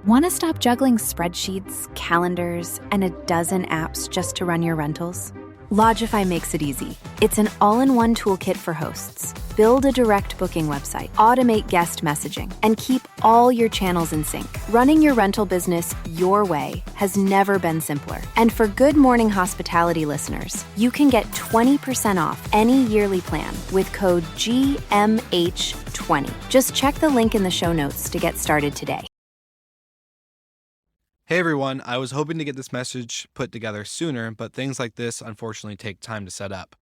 Want to stop juggling spreadsheets, calendars, and a dozen apps just to run your rentals? Lodgify makes it easy. It's an all-in-one toolkit for hosts. Build a direct booking website, automate guest messaging, and keep all your channels in sync. Running your rental business your way has never been simpler. And for Good Morning Hospitality listeners, you can get 20% off any yearly plan with code GMH20. Just check the link in the show notes to get started today. Hey everyone, I was hoping to get this message put together sooner, but things like this unfortunately take time to set up.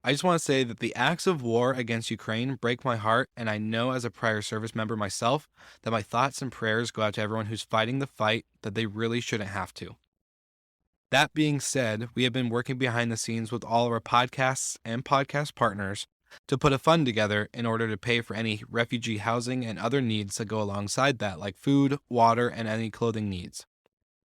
I just want to say that the acts of war against Ukraine break my heart, and I know as a prior service member myself that my thoughts and prayers go out to everyone who's fighting the fight that they really shouldn't have to. That being said, we have been working behind the scenes with all of our podcasts and podcast partners to put a fund together in order to pay for any refugee housing and other needs that go alongside that, like food, water, and any clothing needs.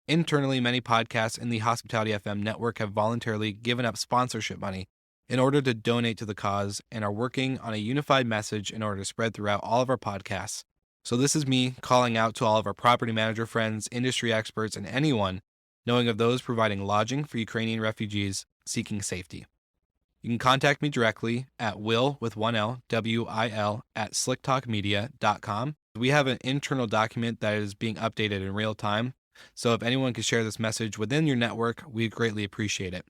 Internally, many podcasts in the Hospitality FM network have voluntarily given up sponsorship money in order to donate to the cause and are working on a unified message in order to spread throughout all of our podcasts. So this is me calling out to all of our property manager friends, industry experts, and anyone knowing of those providing lodging for Ukrainian refugees seeking safety. You can contact me directly at will with one L, WIL at slicktalkmedia.com. We have an internal document that is being updated in real time. So if anyone could share this message within your network, we'd greatly appreciate it.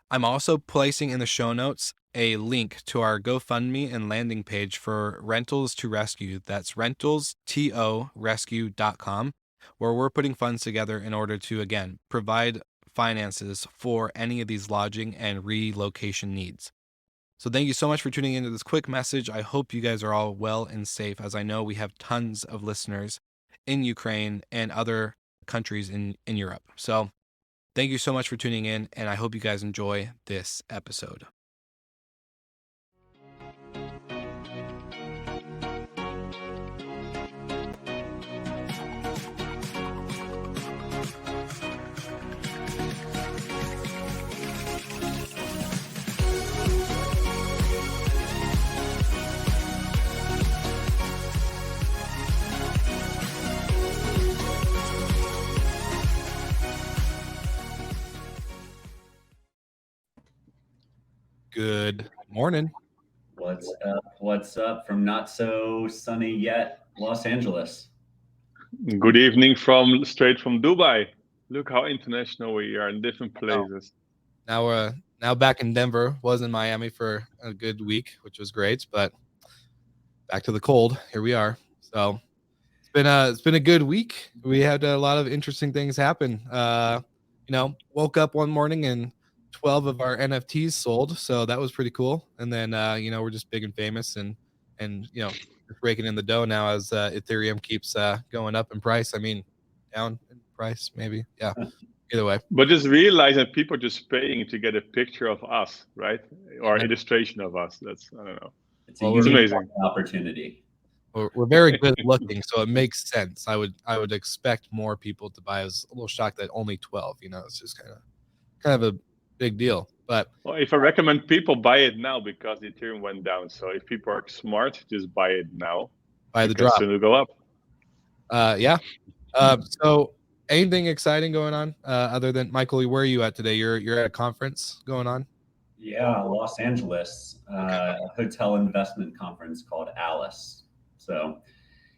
I'm also placing in the show notes a link to our GoFundMe and landing page for Rentals to Rescue. That's rentalstorescue.com, where we're putting funds together in order to, again, provide finances for any of these lodging and relocation needs. So thank you so much for tuning into this quick message. I hope you guys are all well and safe, as I know we have tons of listeners in Ukraine and other countries in Europe. So thank you so much for tuning in, and I hope you guys enjoy this episode. Good morning. What's up? What's up from not so sunny yet Los Angeles? Good evening straight from Dubai. Look how international we are in different places. Now back in Denver. Was in Miami for a good week, which was great, but back to the cold. Here we are. So it's been a good week. We had a lot of interesting things happen. Woke up one morning and 12 of our NFTs sold, so that was pretty cool. And then we're just big and famous and just raking in the dough now as Ethereum keeps going up in price. I mean, down in price maybe. Yeah. Either way. But just realize that people are just paying to get a picture of us, right? Or illustration of us. That's, I don't know. It's amazing opportunity. We're very good looking, so it makes sense. I would expect more people to buy. I was a little shocked that only 12. It's just kind of a big deal. But well, if I recommend people buy it now because the Ethereum went down. So if people are smart, just buy it now. Buy the drop. Soon it'll go up. Yeah. So anything exciting going on other than Michael? Where are you at today? You're at a conference going on. Yeah, Los Angeles, a hotel investment conference called Alice. So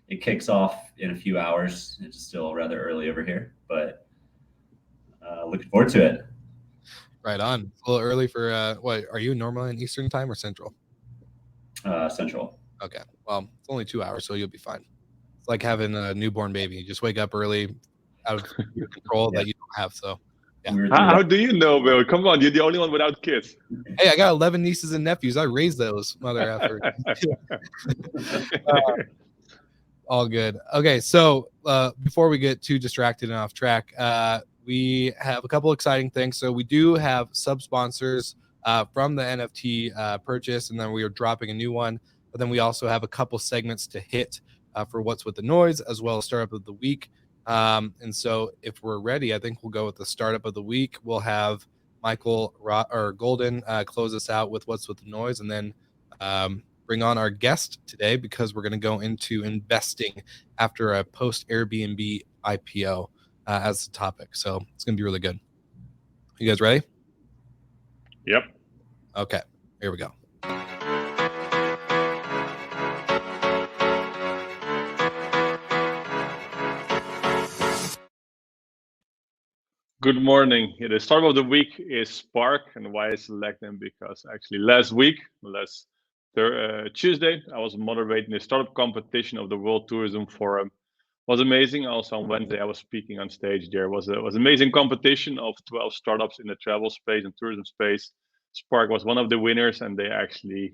it kicks off in a few hours. It's still rather early over here, but looking forward to it. Right on. It's a little early for what? Are you normally in Eastern time or Central? Central. Okay. Well, it's only 2 hours, so you'll be fine. It's like having a newborn baby. You just wake up early, out of your control that you don't have. So, yeah. How do you know, Bill? Come on, you're the only one without kids. Hey, I got 11 nieces and nephews. I raised those, mother effort. All good. Okay, so before we get too distracted and off track, we have a couple exciting things. So we do have sub-sponsors from the NFT purchase, and then we are dropping a new one. But then we also have a couple segments to hit for What's With the Noise, as well as Startup of the Week. And so if we're ready, I think we'll go with the Startup of the Week. We'll have Michael Golden close us out with What's With the Noise, and then bring on our guest today because we're going to go into investing after a post Airbnb IPO as the topic. So it's going to be really good. You guys ready? Yep. Okay, here we go. Good morning. The start of the week is Spark, and why I select them because actually last Tuesday, I was moderating the startup competition of the World Tourism Forum. It was amazing. Also on Wednesday, I was speaking on stage. There was amazing competition of 12 startups in the travel space and tourism space. Spark was one of the winners, and they actually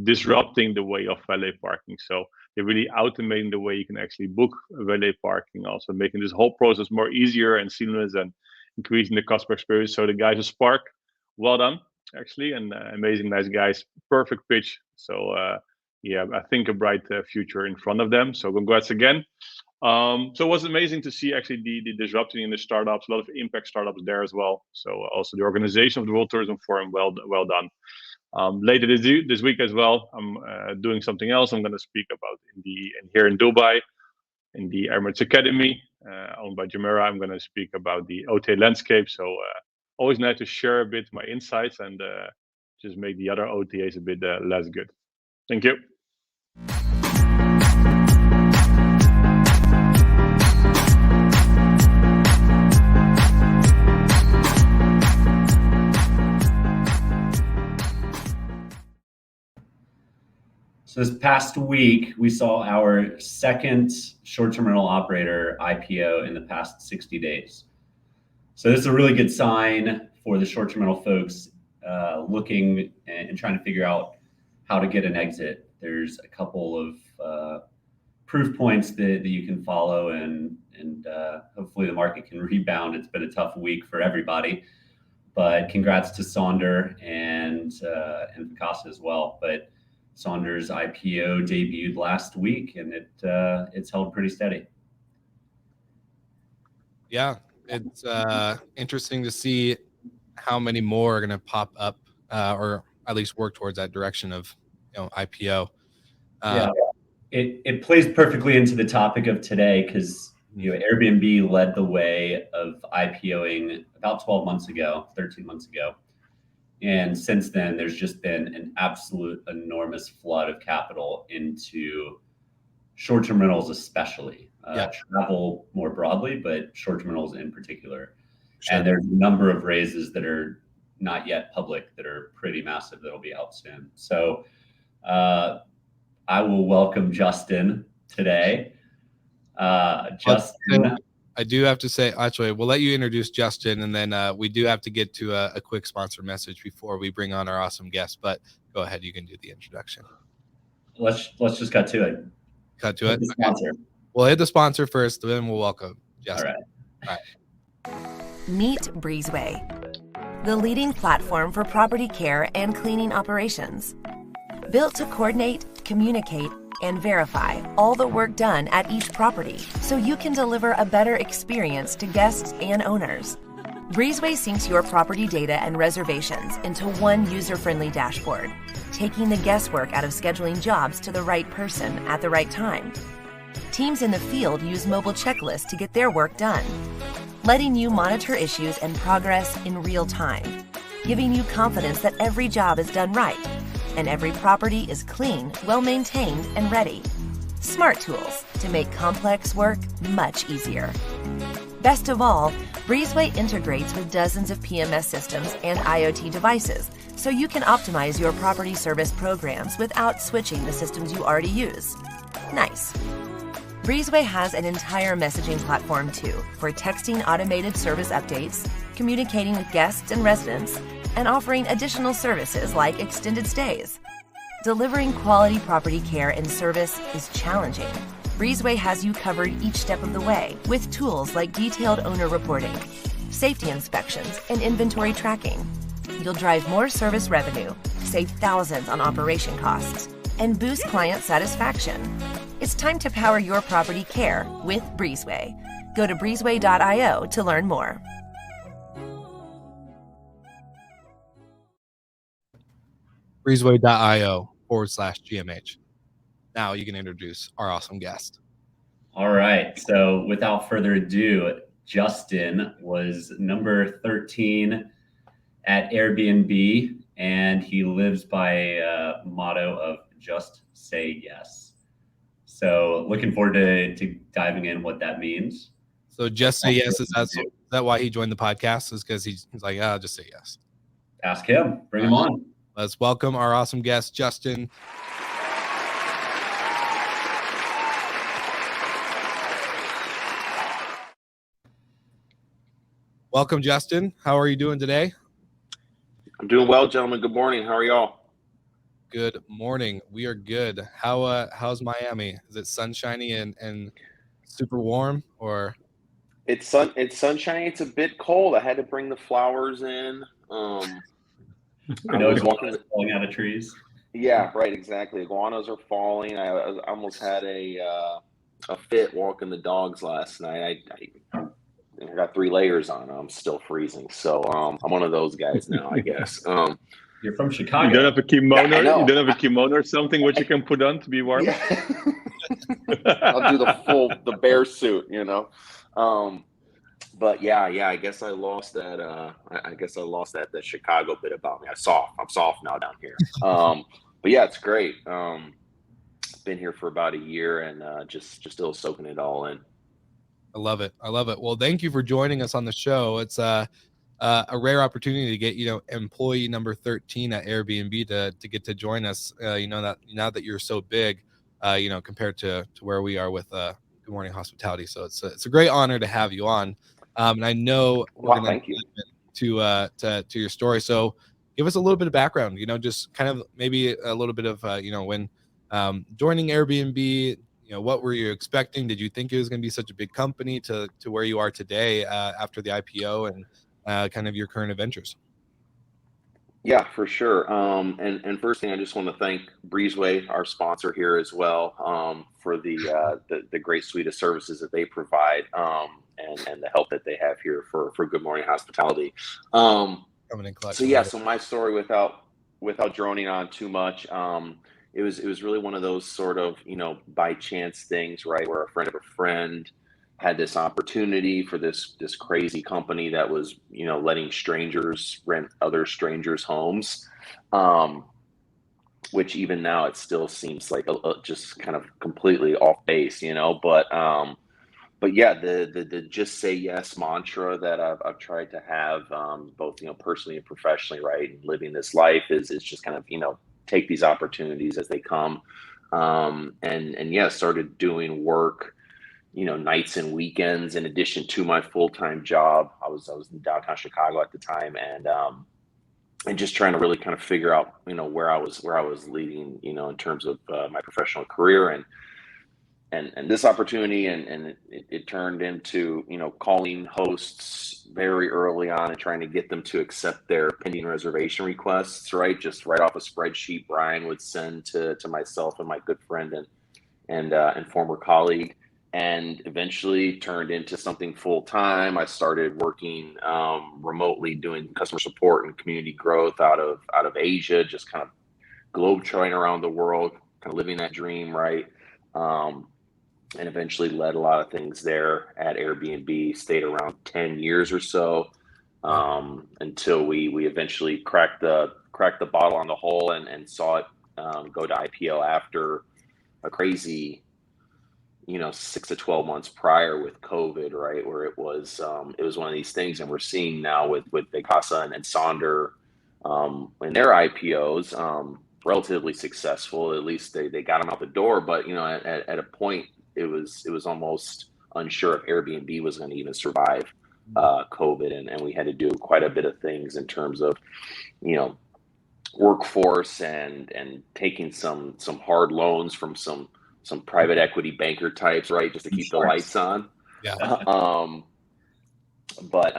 disrupting the way of valet parking. So they're really automating the way you can actually book valet parking, also making this whole process more easier and seamless and increasing the customer experience. So the guys at Spark, well done, actually, and amazing, nice guys, perfect pitch. So yeah, I think a bright future in front of them. So congrats again. So it was amazing to see actually the disrupting in the startups, a lot of impact startups there as well. So also the organization of the World Tourism Forum, well done. Later this week as well, I'm doing something else. I'm going to speak about here in Dubai, in the Emirates Academy, owned by Jumeirah. I'm going to speak about the OTA landscape. So always nice to share a bit my insights and just make the other OTAs a bit less good. Thank you. So this past week, we saw our second short-term rental operator IPO in the past 60 days. So this is a really good sign for the short-term rental folks looking and trying to figure out how to get an exit. There's a couple of proof points that you can follow, and hopefully the market can rebound. It's been a tough week for everybody, but congrats to Sonder and Picasa as well. But Sonder's IPO debuted last week, and it's held pretty steady. Yeah, it's interesting to see how many more are going to pop up, or at least work towards that direction of IPO. Yeah, it plays perfectly into the topic of today because Airbnb led the way of IPOing about 13 months ago. And since then, there's just been an absolute enormous flood of capital into short-term rentals, especially travel more broadly, but short-term rentals in particular. Sure. And there's a number of raises that are not yet public that are pretty massive that'll be out soon. So I will welcome Justin today. Justin. I do have to say, actually, we'll let you introduce Justin, and then we do have to get to a quick sponsor message before we bring on our awesome guest. But go ahead, you can do the introduction. Let's just cut to it. Cut to it. Okay. We'll hit the sponsor first, then we'll welcome Justin. All right. Meet Breezeway, the leading platform for property care and cleaning operations. Built to coordinate, communicate, and verify all the work done at each property so you can deliver a better experience to guests and owners. Breezeway syncs your property data and reservations into one user-friendly dashboard, taking the guesswork out of scheduling jobs to the right person at the right time. Teams in the field use mobile checklists to get their work done, letting you monitor issues and progress in real time, giving you confidence that every job is done right and every property is clean, well-maintained, and ready. Smart tools to make complex work much easier. Best of all, Breezeway integrates with dozens of PMS systems and IoT devices, so you can optimize your property service programs without switching the systems you already use. Nice. Breezeway has an entire messaging platform too, for texting automated service updates, communicating with guests and residents, and offering additional services like extended stays. Delivering quality property care and service is challenging. Breezeway has you covered each step of the way with tools like detailed owner reporting, safety inspections, and inventory tracking. You'll drive more service revenue, save thousands on operation costs, and boost client satisfaction. It's time to power your property care with Breezeway. Go to breezeway.io to learn more. breezeway.io/GMH. Now you can introduce our awesome guest. All right. So without further ado, Justin was number 13 at Airbnb, and he lives by a motto of just say yes. So looking forward to diving in what that means. So just say yes. Is that why he joined the podcast? Is because he's like, I'll just say yes. Ask him. Bring him on. Let's welcome our awesome guest, Justin. Welcome, Justin. How are you doing today? I'm doing well, gentlemen. Good morning. How are y'all? Good morning. We are good. How's Miami? Is it sunshiny and super warm, or? It's sunshiny. It's a bit cold. I had to bring the flowers in. I know iguanas falling out of trees. Yeah, right. Exactly. Iguanas are falling. I almost had a fit walking the dogs last night. I got 3 layers on. I'm still freezing. So I'm one of those guys now, I guess. You're from Chicago. You don't have a kimono. Yeah, you don't have a kimono or something which you can put on to be warm. Yeah. I'll do the bear suit, you know. But yeah, I guess I lost that. That Chicago bit about me. I'm soft now down here. But yeah, it's great. Been here for about a year and just still soaking it all in. I love it. Well, thank you for joining us on the show. It's a rare opportunity to get employee number 13 at Airbnb to get to join us. That now that you're so big, compared to where we are with Good Morning Hospitality. So it's a great honor to have you on. And I know we're going thank you. To your story. So give us a little bit of background. Just kind of maybe a little bit of when joining Airbnb. What were you expecting? Did you think it was going to be such a big company to where you are today after the IPO and kind of your current adventures? Yeah, for sure. And first thing, I just want to thank Breezeway, our sponsor here as well, for the great suite of services that they provide and the help that they have here for Good Morning Hospitality. So my story without droning on too much. It was really one of those sort of, by chance things, right? Where a friend of a friend had this opportunity for this crazy company that was, letting strangers rent other strangers' homes, which even now it still seems like just kind of completely off base, But yeah, the just say yes mantra that I've tried to have, both personally and professionally, right, and living this life is just kind of take these opportunities as they come, and yeah, started doing work, nights and weekends in addition to my full-time job. I was in downtown Chicago at the time, and just trying to really kind of figure out where I was leading in terms of my professional career, and this opportunity, and it turned into calling hosts very early on and trying to get them to accept their pending reservation requests, right? Just right off a spreadsheet Brian would send to myself and my good friend and former colleague, and eventually turned into something full time. I started working remotely, doing customer support and community growth out of Asia, just kind of globetrotting around the world, kind of living that dream, right? And eventually led a lot of things there at Airbnb, stayed around 10 years or so, until we eventually cracked the bottle on the hole and saw it go to IPO after a crazy 6 to 12 months prior with COVID, right, where it was one of these things. And we're seeing now with Vacasa and Sonder in their IPOs, relatively successful. At least they got them out the door, but at a point it was almost unsure if Airbnb was going to even survive COVID, and we had to do quite a bit of things in terms of workforce and taking some hard loans from some private equity banker types, right, just to keep the lights on. Yeah. But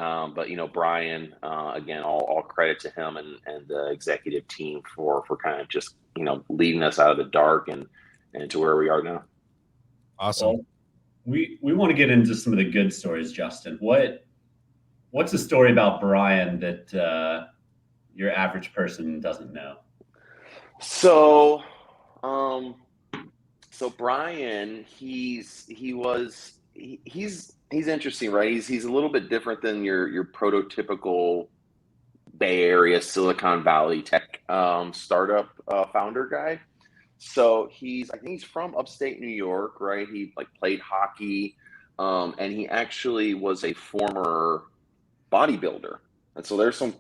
Brian, again, all credit to him and the executive team for kind of just leading us out of the dark and to where we are now. Awesome. Well, we want to get into some of the good stories, Justin. What's a story about Brian that your average person doesn't know? So So Brian, he's interesting, right? He's a little bit different than your prototypical Bay Area, Silicon Valley tech startup founder guy. So I think he's from upstate New York, right? He like played hockey, and he actually was a former bodybuilder. And so there's some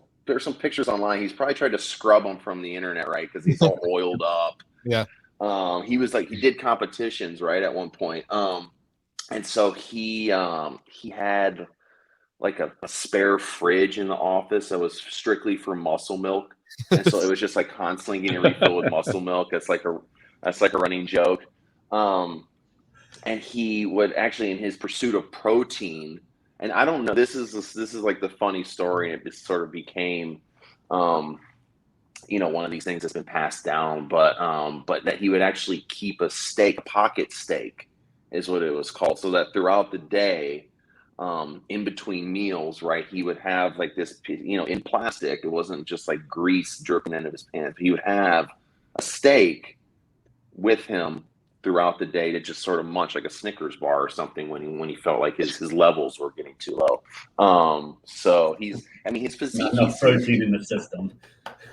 pictures online. He's probably tried to scrub them from the internet, right? Because he's all oiled up. Yeah. He did competitions, right, at one point. And so he had like a spare fridge in the office that was strictly for muscle milk. And so it was just like constantly getting refilled with muscle milk. That's like a running joke. And he would actually, in his pursuit of protein, and I don't know, this is like the funny story, and it sort of became one of these things that's been passed down, but that he would actually keep a pocket steak is what it was called, so that throughout the day, in between meals, right, he would have like this, in plastic. It wasn't just like grease dripping into his pants. He would have a steak with him throughout the day to just sort of munch like a Snickers bar or something when he felt like his levels were getting too low. So his physique, not enough protein in the system.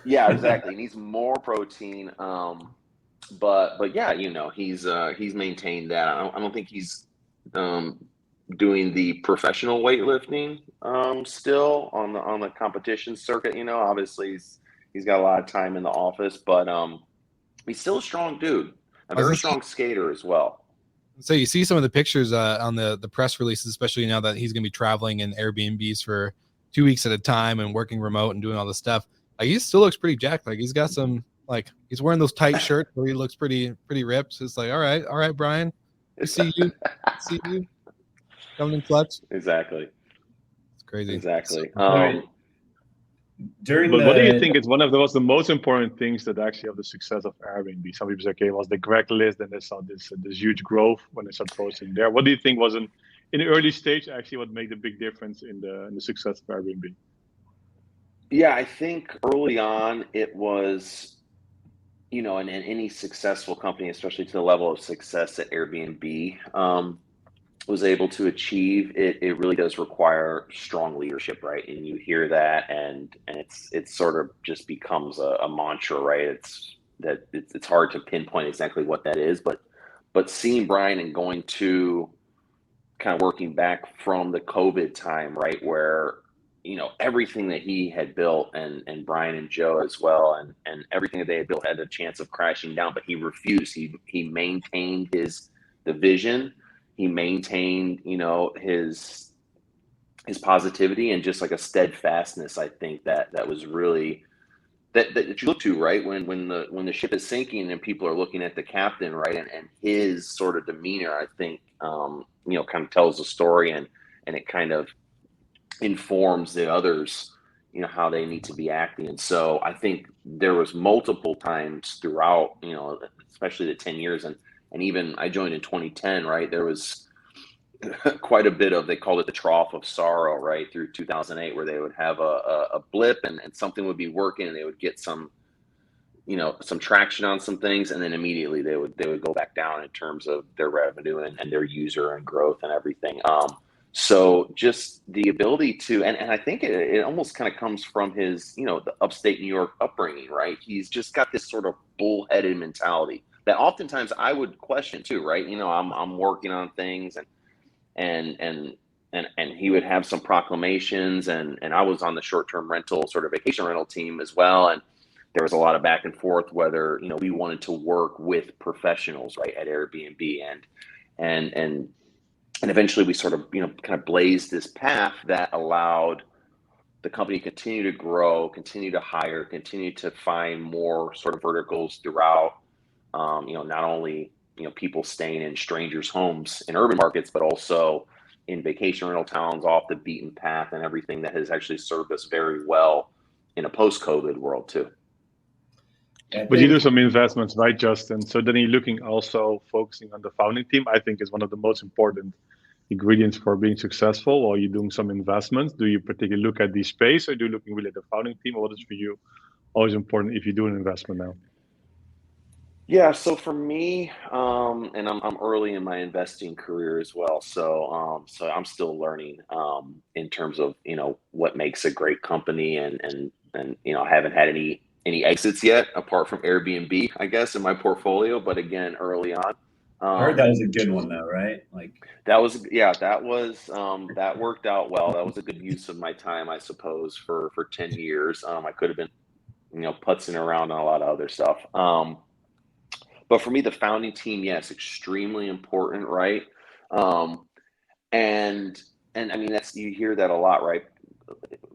Yeah, exactly. He needs more protein. But yeah, he's maintained that. I don't think he's doing the professional weightlifting still on the competition circuit. Obviously he's got a lot of time in the office, but he's still a strong dude, a very strong skater as well. So you see some of the pictures on the press releases, especially now that he's going to be traveling in Airbnbs for 2 weeks at a time and working remote and doing all this stuff. Like, he still looks pretty jacked. Like, he's got some, like, he's wearing those tight shirts where he looks pretty ripped. So it's like, all right, Brian, I see you coming in clutch. Exactly. It's crazy. Exactly. What do you think is one of the most important things that actually of the success of Airbnb? Some people say, okay, it was the Greg list, and they saw this huge growth when they started posting there. What do you think was in the early stage actually what made the big difference in the success of Airbnb? Yeah, I think early on it was, in any successful company, especially to the level of success that Airbnb was able to achieve, it really does require strong leadership, right? And you hear that, and it's sort of just becomes a mantra, right? It's hard to pinpoint exactly what that is, but seeing Brian and going to kind of working back from the COVID time, right, where everything that he had built, and Brian and Joe as well, and everything that they had built had a chance of crashing down, but he refused. He maintained the vision. He maintained, his positivity and just like a steadfastness. I think that was really that you look to, right? When the ship is sinking and people are looking at the captain, right, and his sort of demeanor, I think, kind of tells the story, and it kind of informs the others, how they need to be acting. And so I think there was multiple times throughout, especially the 10 years, and even I joined in 2010, right? There was quite a bit of, they called it the trough of sorrow, right? Through 2008, where they would have a blip and something would be working, and they would get some traction on some things, and then immediately they would go back down in terms of their revenue and their user and growth and everything. So just the ability to, and I think it almost kind of comes from his, the upstate New York upbringing, right? He's just got this sort of bullheaded mentality that oftentimes I would question too, right? I'm working on things, and he would have some proclamations, and I was on the short-term rental, sort of vacation rental team as well, and there was a lot of back and forth whether we wanted to work with professionals, right, at Airbnb, and eventually we sort of kind of blazed this path that allowed the company to continue to grow, continue to hire, continue to find more sort of verticals throughout. Not only people staying in strangers' homes in urban markets, but also in vacation rental towns off the beaten path, and everything that has actually served us very well in a post-COVID world too. But you do some investments, right, Justin? So then you're looking also focusing on the founding team, I think is one of the most important ingredients for being successful. While you're doing some investments, do you particularly look at the space, or do you looking really at the founding team? Or what is for you always important if you do an investment now? Yeah, so for me, and I'm early in my investing career as well, so I'm still learning in terms of what makes a great company, and I haven't had any exits yet apart from Airbnb, I guess, in my portfolio. But again, early on, I heard that um, was a good one though, right? Like, that worked out well. That was a good use of my time, I suppose, for 10 years. I could have been putzing around on a lot of other stuff. But for me, the founding team, yes, extremely important, right? Um, and and I mean that's you hear that a lot, right?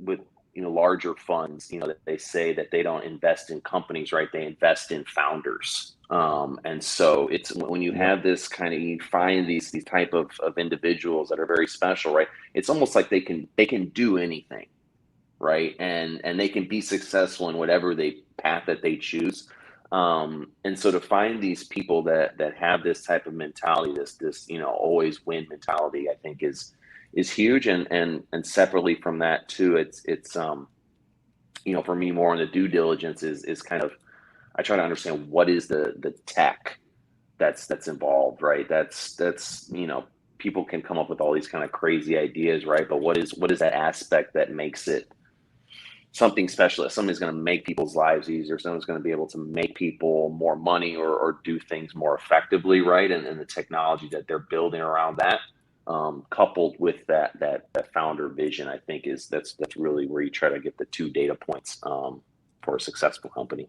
With larger funds, that they say that they don't invest in companies, right? They invest in founders. And so it's when you yeah, have this kind of you find these type of individuals that are very special, right? It's almost like they can do anything, right? And they can be successful in whatever they path that they choose. And so to find these people that have this type of mentality, this always win mentality, I think is huge. And separately from that too, it's for me more on the due diligence is kind of I try to understand what is the tech that's involved, right? That's people can come up with all these kind of crazy ideas, right? But what is that aspect that makes it something special, that somebody's going to make people's lives easier, someone's going to be able to make people more money or do things more effectively, right? And the technology that they're building around that, coupled with that founder vision, I think that's really where you try to get the two data points for a successful company.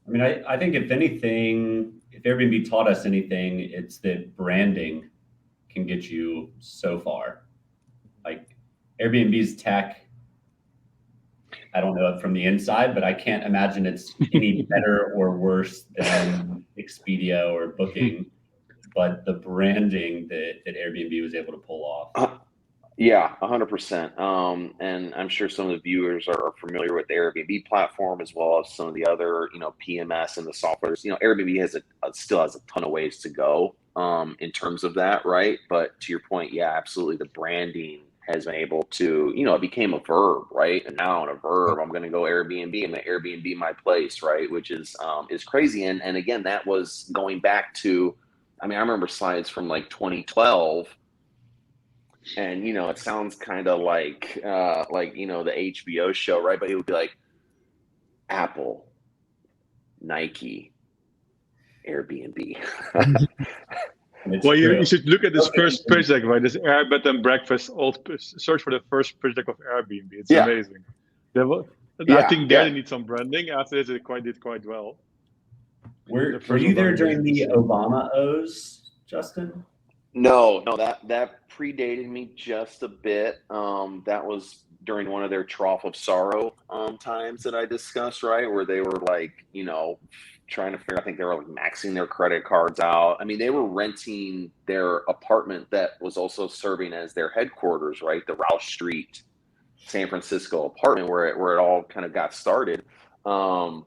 I mean, I think if anything, if Airbnb taught us anything, it's that branding can get you so far. Like Airbnb's tech, I don't know it from the inside, but I can't imagine it's any better or worse than Expedia or Booking. But the branding that Airbnb was able to pull off. Yeah, 100%. And I'm sure some of the viewers are familiar with the Airbnb platform as well as some of the other, PMS and the softwares. Airbnb still has a ton of ways to go in terms of that, right? But to your point, yeah, absolutely. The branding has been able to, it became a verb, right? And now in a verb, I'm going to go Airbnb and make Airbnb my place, right? Which is crazy. And again, that was going back to, I mean, I remember slides from like 2012. And it sounds kind of like the HBO show, right? But it would be like Apple, Nike, Airbnb. Well, you should look at this first pitch deck, right? This Air Bed and Breakfast. Search for the first pitch deck of Airbnb. It's amazing. I think they need some branding. After this, it did quite well. Were you there during the Obama O's, Justin? No, that predated me just a bit. That was during one of their trough of sorrow times that I discussed, right? Where they were like, trying to figure, I think they were like maxing their credit cards out. I mean, they were renting their apartment that was also serving as their headquarters, right? The Rouse Street, San Francisco apartment where it all kind of got started. And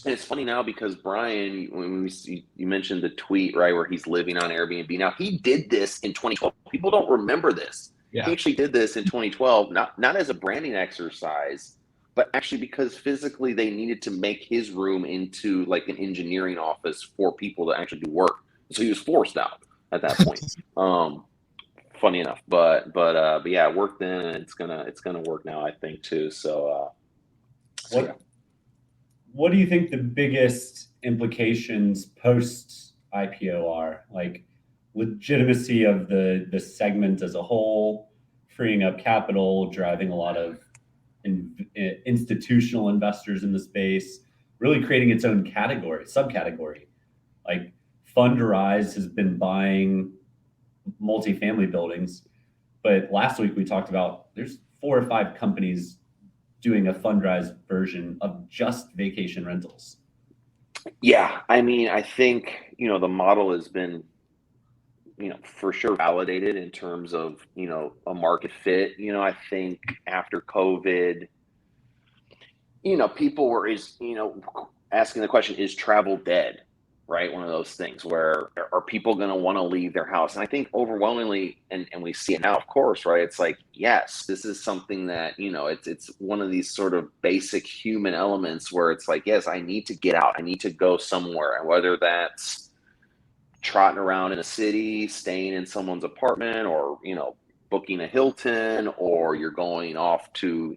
it's funny now because Brian, when you mentioned the tweet, right, where he's living on Airbnb. Now, he did this in 2012. People don't remember this. Yeah. He actually did this in 2012, not as a branding exercise, but actually because physically they needed to make his room into like an engineering office for people to actually do work. So he was forced out at that point. Funny enough, but yeah, it worked then, and it's gonna work now, I think too. So yeah. What do you think the biggest implications post IPO are? Like legitimacy of the segment as a whole, freeing up capital, driving a lot of institutional investors in the space, really creating its own subcategory. Like Fundrise has been buying multifamily buildings, but last week we talked about there's 4 or 5 companies doing a Fundrise version of just vacation rentals. Yeah, I mean, I think, the model has been, for sure validated in terms of, a market fit. I think after COVID, people were asking the question, is travel dead? right? One of those things where are people going to want to leave their house? And I think overwhelmingly, and we see it now, of course, right? It's like, yes, this is something that, it's one of these sort of basic human elements where it's like, yes, I need to get out. I need to go somewhere. And whether that's trotting around in a city, staying in someone's apartment, or, booking a Hilton, or you're going off to,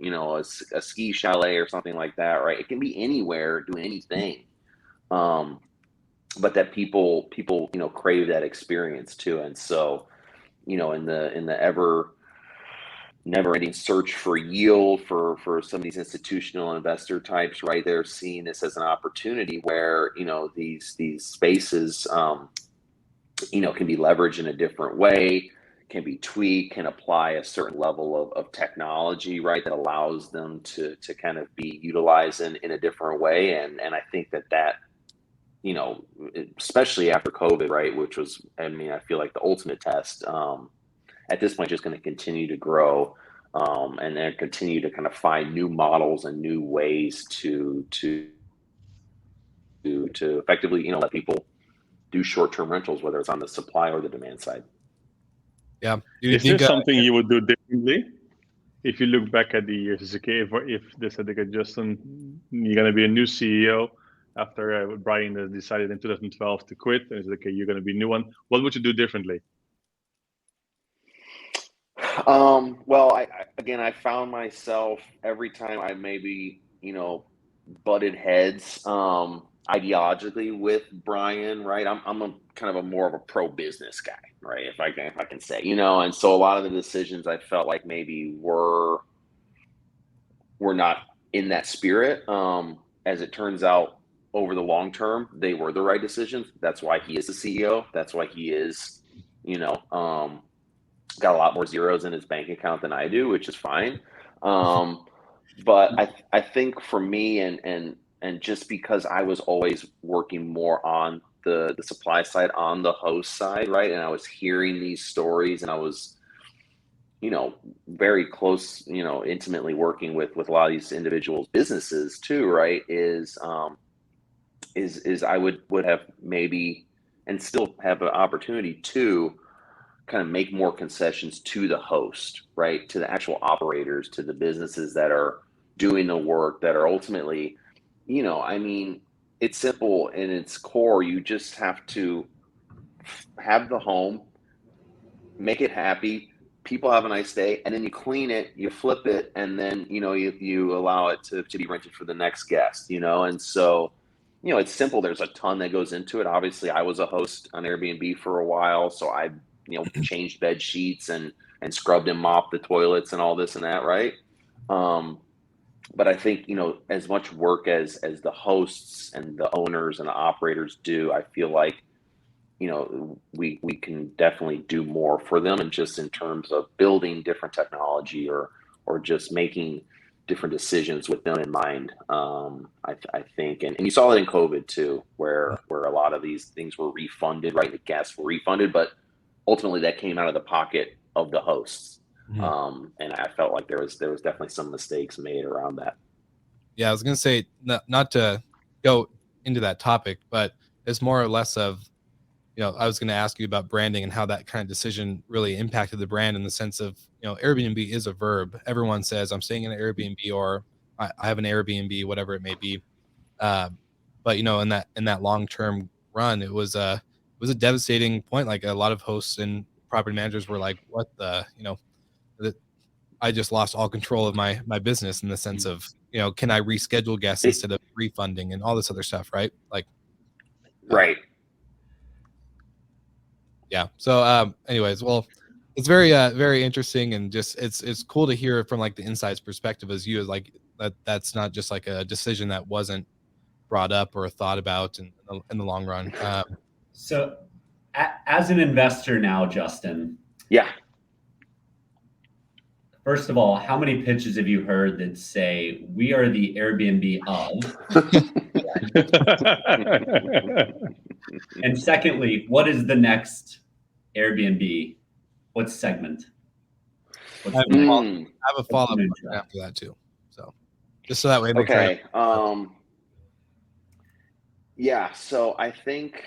a ski chalet or something like that, right? It can be anywhere, do anything. But that people, crave that experience too. And so, in the ever never ending search for yield for some of these institutional investor types, right? They're seeing this as an opportunity where, these spaces, can be leveraged in a different way, can be tweaked, can apply a certain level of technology, right? That allows them to kind of be utilized in a different way. And I think that, especially after COVID, right, which was, I feel like the ultimate test, at this point, just going to continue to grow, and then continue to kind of find new models and new ways to effectively, let people do short-term rentals, whether it's on the supply or the demand side. Yeah. Is there something you would do differently if you look back at the years? It's okay if they said, okay, Justin, you're going to be a new CEO after Brian decided in 2012 to quit, and it's okay, you're going to be a new one. What would you do differently? Well, I found myself every time I maybe, butted heads, ideologically with Brian, right? I'm a kind of more of a pro business guy, right? If I can say, and so a lot of the decisions I felt like maybe were not in that spirit. As it turns out, over the long term, they were the right decisions. That's why he is the CEO. That's why he is, got a lot more zeros in his bank account than I do, which is fine. But I think for me, and just because I was always working more on the supply side, on the host side, right? And I was hearing these stories, and I was, very close, intimately working with a lot of these individuals' businesses too, right? Is I would have maybe, and still have an opportunity to kind of make more concessions to the host, right? To the actual operators, to the businesses that are doing the work, that are ultimately, it's simple in its core. You just have to have the home, make it happy, people have a nice day, and then you clean it, you flip it, and then, you allow it to be rented for the next guest, and so, it's simple. There's a ton that goes into it. Obviously, I was a host on Airbnb for a while, so I changed bed sheets and scrubbed and mopped the toilets and all this and that, right? But I think, as much work as the hosts and the owners and the operators do, I feel like, we can definitely do more for them, and just in terms of building different technology or just making different decisions with them in mind. I think, and you saw it in COVID too, where a lot of these things were refunded, right? The guests were refunded, but ultimately that came out of the pocket of the hosts. Mm-hmm. And I felt like there was definitely some mistakes made around that. Yeah, I was going to say, not to go into that topic, but it's more or less of, I was going to ask you about branding and how that kind of decision really impacted the brand, in the sense of, Airbnb is a verb. Everyone says I'm staying in an Airbnb, or I have an Airbnb, whatever it may be. But in that long-term run, it was a devastating point. Like, a lot of hosts and property managers were like, what the, that I just lost all control of my business, in the sense of, can I reschedule guests instead of refunding and all this other stuff, right? Like, right. Yeah. So, anyways, well, it's very, very interesting, and just it's cool to hear from like the insights perspective as you, as like that's not just like a decision that wasn't brought up or thought about in the long run. So, as an investor now, Justin. Yeah. First of all, how many pitches have you heard that say we are the Airbnb of? And secondly, what is the next Airbnb? What segment? I have a follow-up after that too. So just so that way. Okay. Yeah, so I think,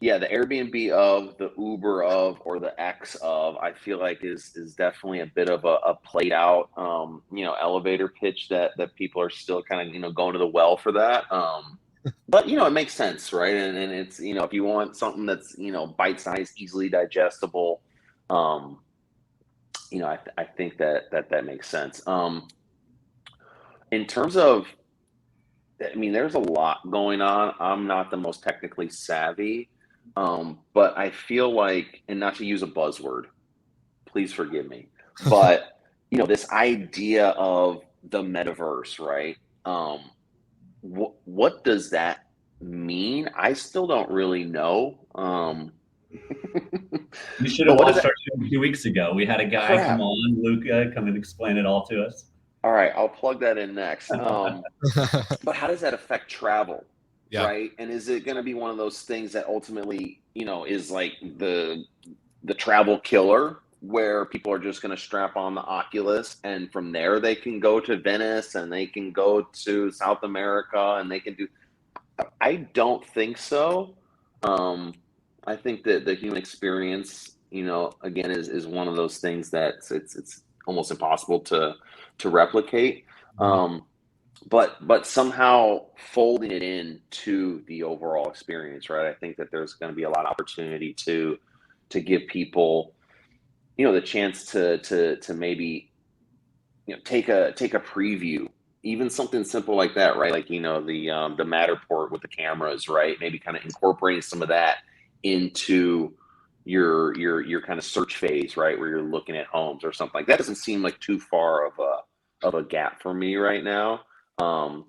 yeah, the Airbnb of, the Uber of, or the X of, I feel like is definitely a bit of a played out, elevator pitch that people are still kind of, going to the well for that. But it makes sense, right? And it's, if you want something that's, bite-sized, easily digestible, um, I think that makes sense. In terms of, I mean, there's a lot going on. I'm not the most technically savvy, but I feel like, and not to use a buzzword, please forgive me, but this idea of the metaverse, right? Um, what does that mean? I still don't really know. You should But have what does watched that our show 2 weeks ago. We had a guy come crap? on, Luca, come and explain it all to us. All right, I'll plug that in next. But how does that affect travel, Yeah. right? And is it going to be one of those things that ultimately, is like the travel killer, where people are just going to strap on the Oculus and from there they can go to Venice and they can go to South America and they can do. I don't think so. Um, I think that the human experience, again, is one of those things that it's almost impossible to replicate. Mhm. Um, but somehow folding it into the overall experience, right? I think that there's going to be a lot of opportunity to give people, the chance to maybe, take a preview, even something simple like that, right? Like, the Matterport with the cameras, right? Maybe kind of incorporating some of that into your kind of search phase, right? Where you're looking at homes or something like that. Doesn't seem like too far of a gap for me right now.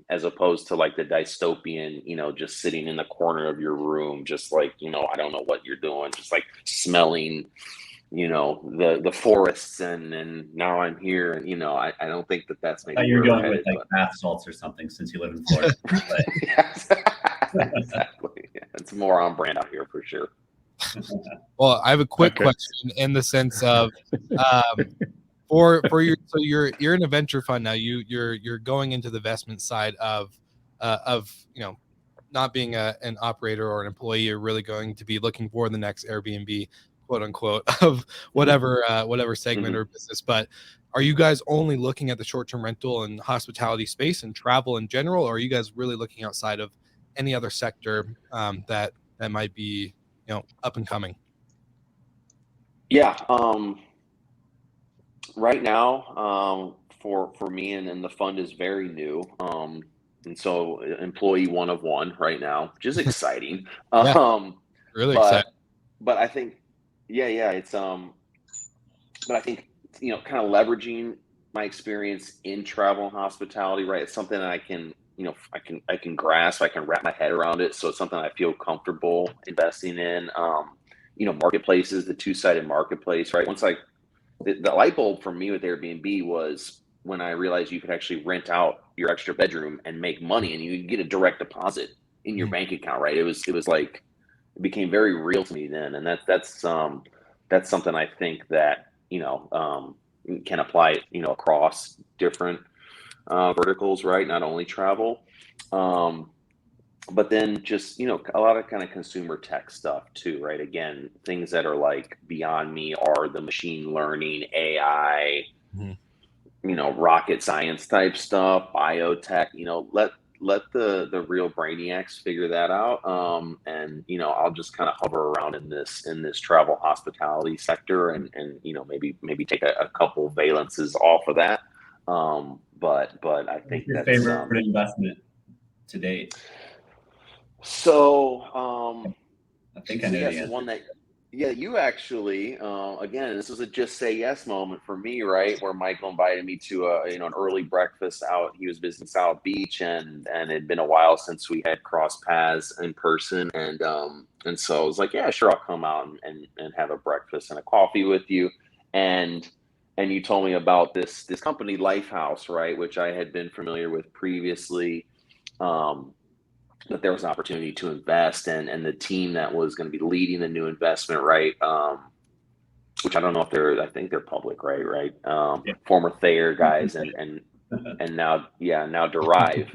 As opposed to like the dystopian, just sitting in the corner of your room, just like, I don't know what you're doing, just like smelling, the forests, and now I'm here, and I don't think that's I thought maybe you were where we're going with headed, like but bath salts or something since you live in Florida. But yes, exactly. Yeah, it's more on brand out here for sure. Well, I have a quick Okay. question in the sense of, um, for your, so you're in a venture fund now. You're going into the investment side of not being an operator or an employee. You're really going to be looking for the next Airbnb, quote unquote, of whatever segment Mhm. or business. But are you guys only looking at the short-term rental and hospitality space and travel in general, or are you guys really looking outside of any other sector that might be up and coming? Yeah. Right now, for me, and the fund is very new. And so employee one of one right now, which is exciting. Yeah, Um, really excited. but I think, yeah, it's but I think, kind of leveraging my experience in travel and hospitality, right? It's something that I can, I can grasp, I can wrap my head around it. So it's something I feel comfortable investing in. Marketplaces, the two-sided marketplace, right? Once the light bulb for me with Airbnb was when I realized you could actually rent out your extra bedroom and make money, and you could get a direct deposit in your Mhm. bank account, right? It was like, it became very real to me then, and that's something I think that, can apply, across different verticals, right? Not only travel. Um, but then just, a lot of kind of consumer tech stuff too, right? Again, things that are like beyond me are the machine learning, AI, Mhm. rocket science type stuff, biotech. Let the real brainiacs figure that out. And I'll just kind of hover around in this travel hospitality sector, and maybe take a couple valences off of that. But I what's think your that's favorite investment to date? so. I think I So know the yes, answer. one that, yeah, you actually, again, this was a just say yes moment for me, right? Where Michael invited me to an early breakfast out. He was visiting South Beach, and it'd been a while since we had crossed paths in person, and so I was like, yeah, sure, I'll come out and have a breakfast and a coffee with you, and and you told me about this company, Lifehouse, right, which I had been familiar with previously. Um, that there was an opportunity to invest, and the team that was going to be leading the new investment, right? Which I don't know if I think they're public, right? Yeah. Former Thayer guys, and now, yeah, now Derive,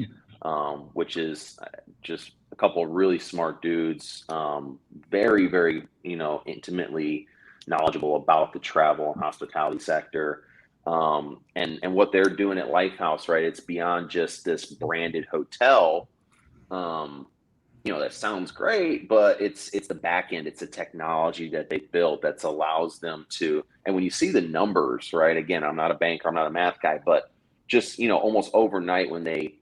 which is just a couple of really smart dudes, very, very, intimately knowledgeable about the travel and hospitality sector. And what they're doing at Lifehouse, right? It's beyond just this branded hotel. That sounds great, but it's the back end. It's the technology that they built that allows them to. And when you see the numbers, right? Again, I'm not a banker, I'm not a math guy, but just almost overnight when they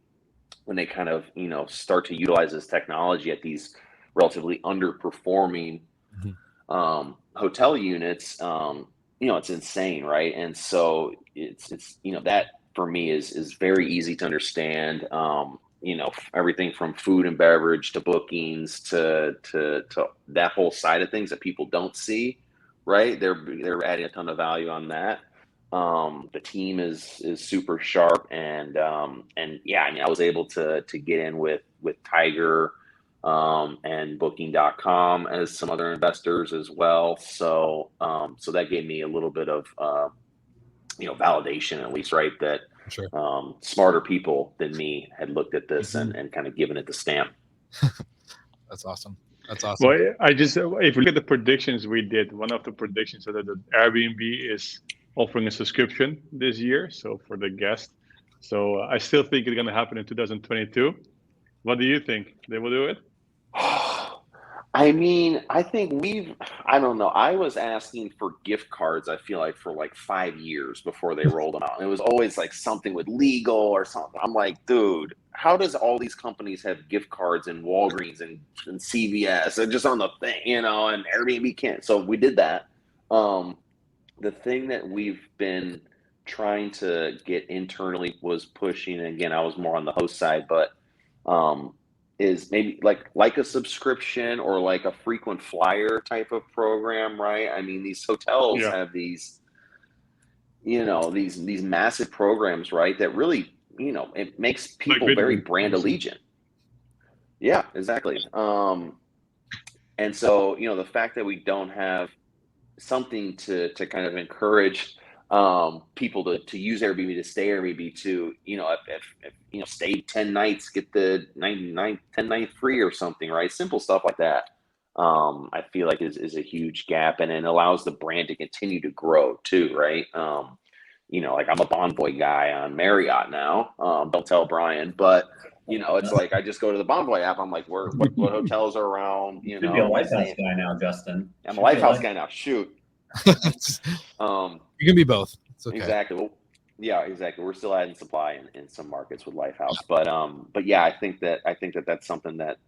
kind of start to utilize this technology at these relatively underperforming hotel units, it's insane, right? And so it's that for me is very easy to understand. Everything from food and beverage to bookings to that whole side of things that people don't see, right? They're adding a ton of value on that. The team is super sharp, and yeah, I was able to get in with Tiger and Booking.com as some other investors as well. So that gave me a little bit of validation, at least, right? That Sure. Smarter people than me had looked at this and kind of given it the stamp. That's awesome. That's awesome. Well, if we look at the predictions we did, one of the predictions that the Airbnb is offering a subscription this year, so for the guest. So I still think it's going to happen in 2022. What do you think? They will do it? I mean, I think I don't know. I was asking for gift cards, I feel like, for like 5 years before they rolled them out. And it was always like something with legal or something. I'm like, dude, how does all these companies have gift cards in Walgreens and CVS and just on the thing, and Airbnb can't. So we did that. The thing that we've been trying to get internally was pushing, and again, I was more on the host side, but is maybe like a subscription or like a frequent flyer type of program, right? I mean, these hotels have these, these massive programs, right? That really, it makes people very brand allegiant. Yeah, exactly. And so, the fact that we don't have something to kind of encourage people to use Airbnb, to stay Airbnb, to if stay 10 nights, get the 10 night free or something, right? Simple stuff like that. I feel like is a huge gap, and it allows the brand to continue to grow too, right? Like I'm a Bonvoy guy on Marriott now. Don't tell Brian, but it's like I just go to the Bonvoy app. I'm like, what hotels are around? You should be a Lifehouse guy now, Justin. I'm a Lifehouse guy now. Shoot. You can be both. It's okay. Exactly. Well, yeah, exactly. We're still adding supply in some markets with Lifehouse, but yeah, I think that that's something that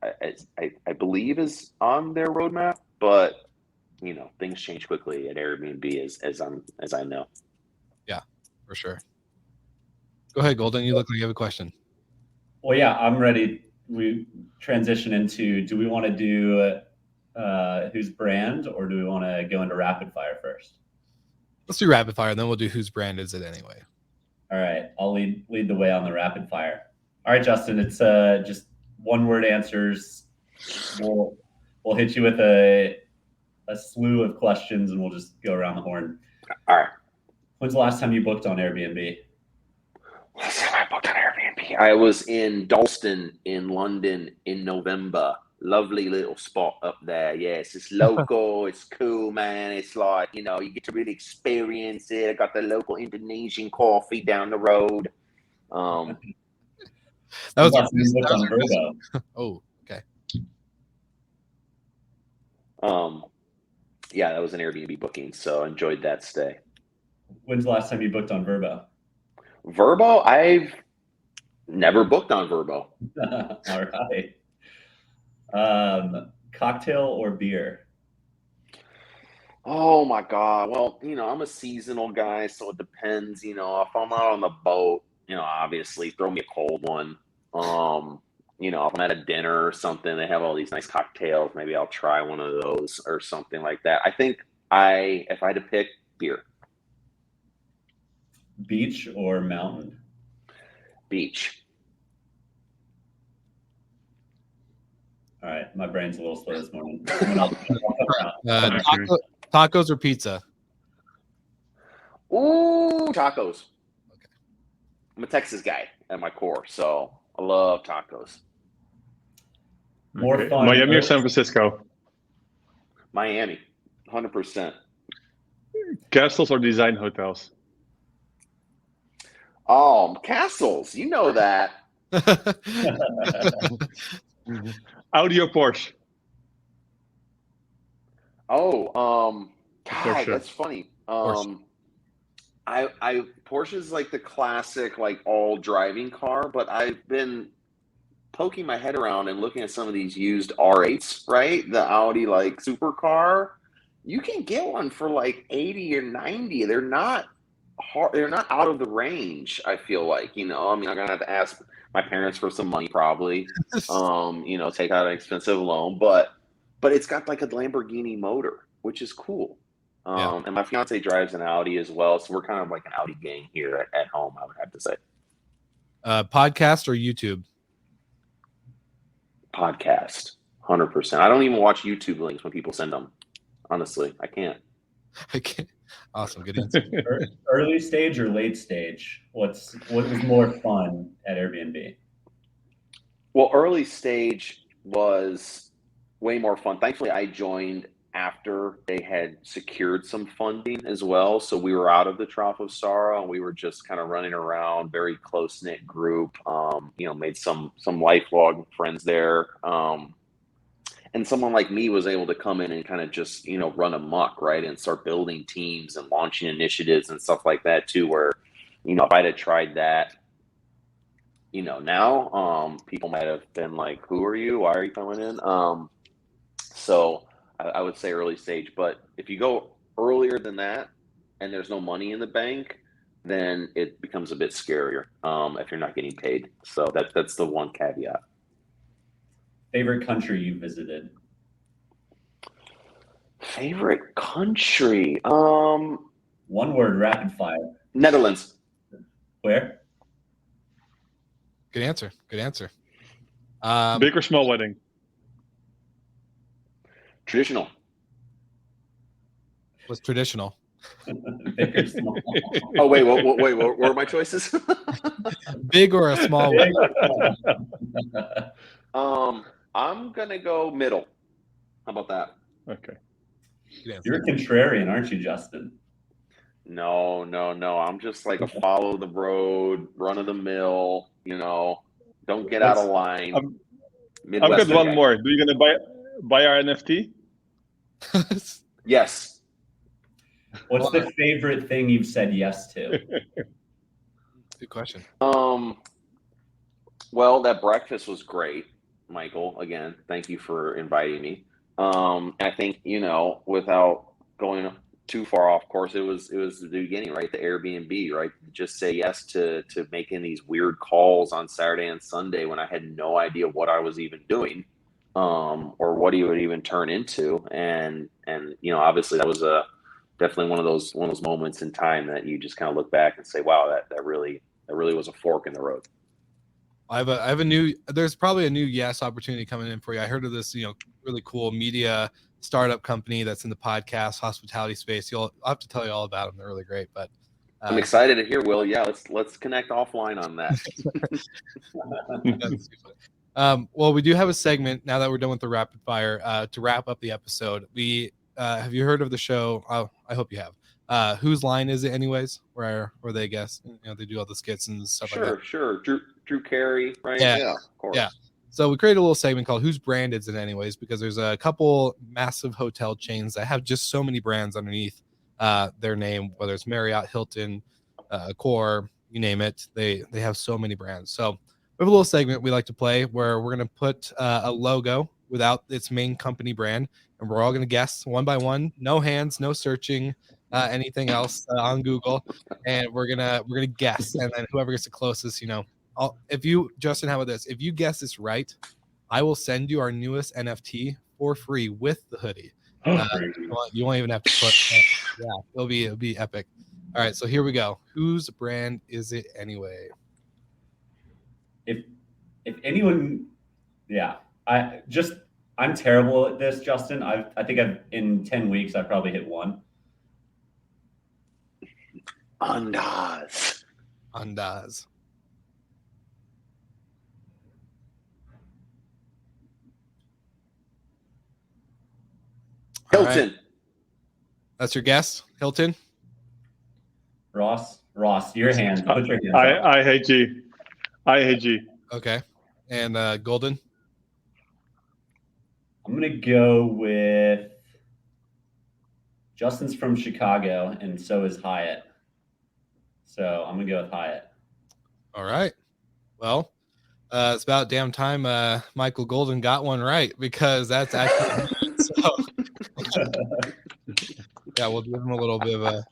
I believe is on their roadmap. But things change quickly at Airbnb, as I know. Yeah, for sure. Go ahead, Golden. You look like you have a question. Well, yeah, I'm ready. We transition into, do we want to do whose brand, or do we want to go into rapid fire first? Let's do rapid fire, and then we'll do whose brand is it anyway. All right, I'll lead the way on the rapid fire. All right, Justin, it's just one word answers. We'll hit you with a slew of questions, and we'll just go around the horn. All right. When's the last time you booked on Airbnb? Last time I booked on Airbnb, I was in Dalston in London in November. Lovely little spot up there. Yes, it's local. It's cool, man. It's like, you get to really experience it. I got the local Indonesian coffee down the road. That was on Verbo. Oh, okay. Yeah, that was an Airbnb booking, so enjoyed that stay. When's the last time you booked on Verbo? Verbo? I've never booked on Verbo. All right. Cocktail or beer? Oh my God. Well, I'm a seasonal guy, so it depends. If I'm out on the boat, obviously throw me a cold one. If I'm at a dinner or something, they have all these nice cocktails. Maybe I'll try one of those or something like that. I think if I had to pick, beer. Beach or mountain? Beach. All right, my brain's a little slow this morning. Tacos or pizza? Ooh, tacos. Okay. I'm a Texas guy at my core, so I love tacos. More Okay. fun. Miami or San Francisco? Miami, 100%. Castles or design hotels? Oh, castles, you know that. Audi or Porsche? Oh, For God, sure. that's funny. Porsche. I Porsche's like the classic, like all driving car, but I've been poking my head around and looking at some of these used R8s, right? The Audi like supercar. You can get one for like 80 or 90. They're not hard, they're not out of the range, I feel like, I mean, I'm gonna have to ask my parents for some money probably. Take out an expensive loan, but it's got like a Lamborghini motor, which is cool. Yeah. And my fiance drives an Audi as well, so we're kind of like an Audi gang here at home, I would have to say. Podcast or YouTube? Podcast, 100%. I don't even watch YouTube links when people send them. Honestly, I can't. Okay. Awesome. Good answer. Early stage or late stage? What was more fun at Airbnb? Well, early stage was way more fun. Thankfully, I joined after they had secured some funding as well. So we were out of the Trough of Sorrow and we were just kind of running around, very close knit group. Made some lifelong friends there. And someone like me was able to come in and kind of just, run amok, right? And start building teams and launching initiatives and stuff like that too, where, if I'd have tried that, now people might have been like, who are you? Why are you coming in? So I would say early stage, but if you go earlier than that and there's no money in the bank, then it becomes a bit scarier if you're not getting paid. So that's the one caveat. Favorite country you visited? Favorite country? One word, rapid fire. Netherlands. Where? Good answer. Good answer. Big or small wedding? Traditional. Was traditional. Big or small? Oh, wait, what were my choices? Big or a small Big one? or small? I'm going to go middle. How about that? Okay. Good answer. You're a contrarian, aren't you, Justin? No. I'm just like a follow the road, run of the mill, don't get out of line. I've got one more. Do you gonna buy our NFT? Yes. What's the favorite thing you've said yes to? Good question. Well, that breakfast was great, Michael. Again, thank you for inviting me. I think, without going too far off course, it was the beginning, right? The Airbnb, right? Just say yes to making these weird calls on Saturday and Sunday when I had no idea what I was even doing, or what he would even turn into. And obviously that was definitely one of those moments in time that you just kind of look back and say, wow, that really was a fork in the road. I have a new, there's probably a new yes opportunity coming in for you. I heard of this, really cool media startup company that's in the podcast hospitality space. I'll have to tell you all about them. They're really great, but I'm excited to hear, Will. Yeah, let's connect offline on that. Well, we do have a segment now that we're done with the rapid fire to wrap up the episode. We have you heard of the show? I hope you have. Whose line is it anyways? Where they guess, they do all the skits and stuff like that. Sure. Drew Carey, right? Yeah, of course. Yeah. So we created a little segment called Whose Brand Is It Anyways? Because there's a couple massive hotel chains that have just so many brands underneath their name, whether it's Marriott, Hilton, Accor, you name it. They have so many brands. So we have a little segment we like to play where we're going to put a logo without its main company brand, and we're all going to guess one by one. No hands, no searching, anything else on Google, and we're gonna guess, and then whoever gets the closest, if you, Justin, how about this? If you guess this right, I will send you our newest NFT for free with the hoodie. You won't even have to put. It'll be epic. All right, so here we go. Whose brand is it anyway? If anyone, I'm terrible at this, Justin. I think in 10 weeks I've probably hit one. Andaz. All right. Hilton. That's your guess, Hilton? Ross, your hands. Put your hands up. I hate you. I hate you. Okay. And Golden? I'm going to go with Justin's from Chicago, and so is Hyatt. So I'm going to go with Hyatt. All right. Well, it's about damn time Michael Golden got one right, because that's actually so. Yeah, we'll give him a little bit of a.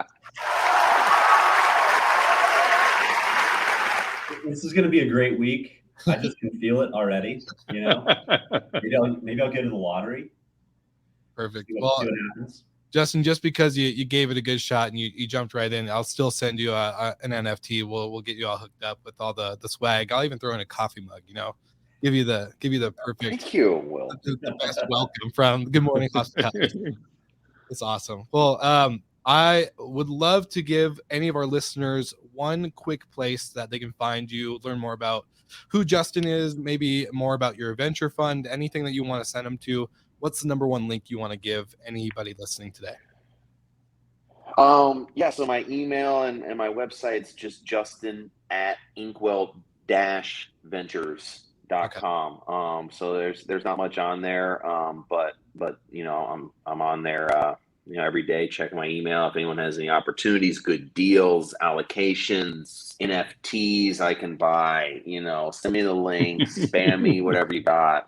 This is going to be a great week. I just can feel it already. You know, maybe I'll go to the lottery. Perfect. See Well, what happens. Justin, just because you gave it a good shot and you jumped right in, I'll still send you an NFT. We'll get you all hooked up with all the swag. I'll even throw in a coffee mug. You know, give you the perfect. Thank you, Will. The best welcome from Good Morning Hospitality. It's awesome. Well, I would love to give any of our listeners one quick place that they can find you, learn more about who Justin is, maybe more about your venture fund, anything that you want to send them to. What's the number one link you want to give anybody listening today? Yeah, so my email and my website's just justin@inkwell-ventures.com. So there's not much on there, but you know, I'm on there you know, every day, checking my email. If anyone has any opportunities, good deals, allocations, NFTs I can buy, you know, send me the link, spam me, whatever you got.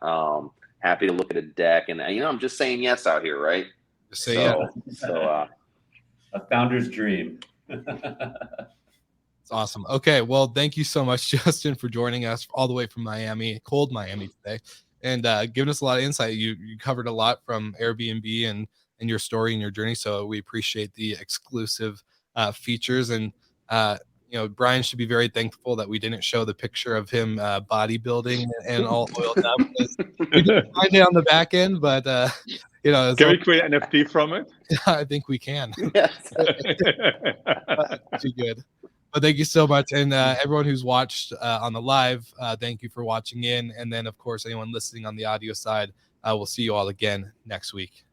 Happy to look at a deck, and you know, I'm just saying yes out here, right? Just say yeah. So A founder's dream. It's awesome. Okay, well, thank you so much, Justin, for joining us all the way from Miami, cold Miami today, and giving us a lot of insight. You covered a lot from Airbnb and your story and your journey, so we appreciate the exclusive features. And you know, Brian should be very thankful that we didn't show the picture of him bodybuilding and all oiled up. We did find it on the back end, but you know, can we create an NFT from it? I think we can. yes. Too good. But thank you so much. And everyone who's watched on the live, thank you for watching in. And then, of course, anyone listening on the audio side, we'll see you all again next week.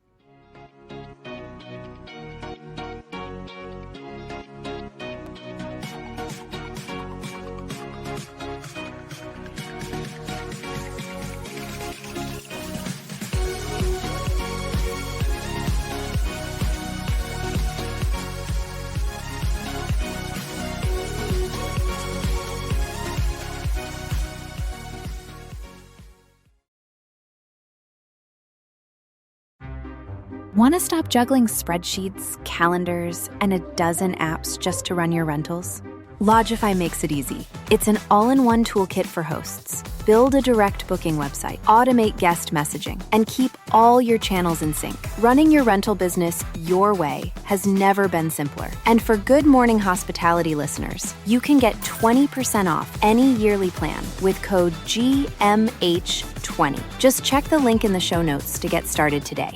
Want to stop juggling spreadsheets, calendars, and a dozen apps just to run your rentals? Logify makes it easy. It's an all-in-one toolkit for hosts. Build a direct booking website, automate guest messaging, and keep all your channels in sync. Running your rental business your way has never been simpler. And for Good Morning Hospitality listeners, you can get 20% off any yearly plan with code GMH20. Just check the link in the show notes to get started today.